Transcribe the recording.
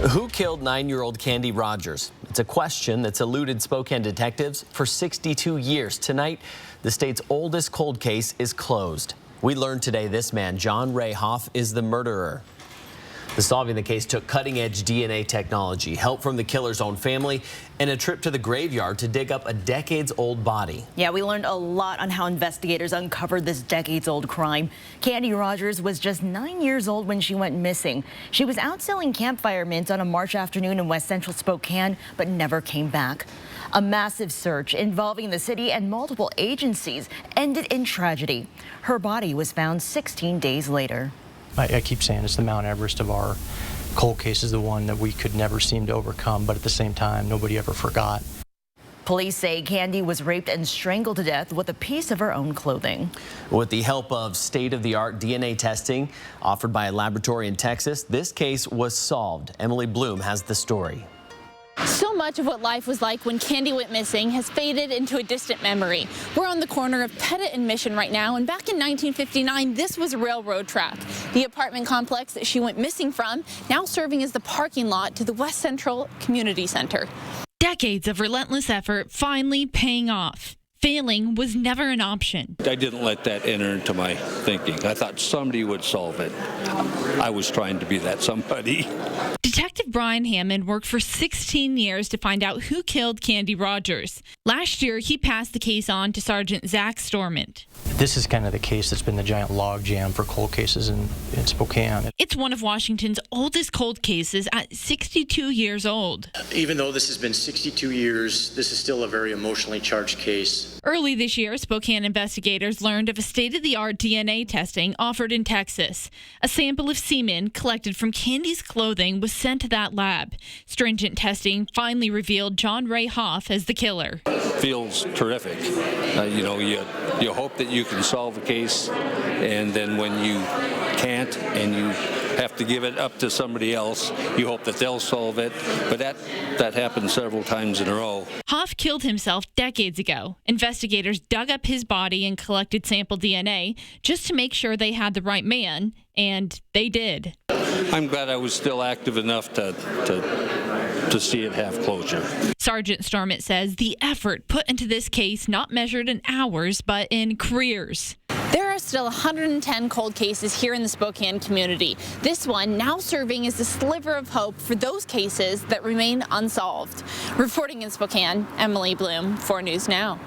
Who killed 9-year-old Candy Rogers? It's a question that's eluded Spokane detectives for 62 years. Tonight, the state's oldest cold case is closed. We learned today this man, John Reigh Hoff, is the murderer. Solving the case took cutting-edge DNA technology, help from the killer's own family, and a trip to the graveyard to dig up a decades-old body. Yeah, we learned a lot on how investigators uncovered this decades-old crime. Candy Rogers was just 9 years old when she went missing. She was out selling campfire mints on a March afternoon in West Central Spokane, but never came back. A massive search involving the city and multiple agencies ended in tragedy. Her body was found 16 days later. I keep saying it's the Mount Everest of our cold cases, the one that we could never seem to overcome, but at the same time, nobody ever forgot. Police say Candy was raped and strangled to death with a piece of her own clothing. With the help of state-of-the-art DNA testing offered by a laboratory in Texas, this case was solved. Emily Bloom has the story. So much of what life was like when Candy went missing has faded into a distant memory. We're on the corner of Pettit and Mission right now, and back in 1959, this was a railroad track. The apartment complex that she went missing from, now serving as the parking lot to the West Central Community Center. Decades of relentless effort finally paying off. Failing was never an option. I didn't let that enter into my thinking. I thought somebody would solve it. I was trying to be that somebody. Detective Brian Hammond worked for 16 years to find out who killed Candy Rogers. Last year, he passed the case on to Sergeant Zac Storment. This is kind of the case that's been the giant logjam for cold cases in Spokane. It's one of Washington's oldest cold cases at 62 years old. Even though this has been 62 years, this is still a very emotionally charged case. Early this year, Spokane investigators learned of a state-of-the-art DNA testing offered in Texas. A sample of semen collected from Candy's clothing was sent to that lab. Stringent testing finally revealed John Reigh Hoff as the killer. Feels terrific. You hope that you can solve a case, and then when you can't and you have to give it up to somebody else, you hope that they'll solve it. But that happened several times in a row. Hoff killed himself decades ago. Investigators dug up his body and collected sample DNA just to make sure they had the right man, and they did. I'm glad I was still active enough to see it have closure. Sergeant Storment says the effort put into this case not measured in hours, but in careers. There are still 110 cold cases here in the Spokane community. This one now serving as a sliver of hope for those cases that remain unsolved. Reporting in Spokane, Emily Bloom, 4 News Now.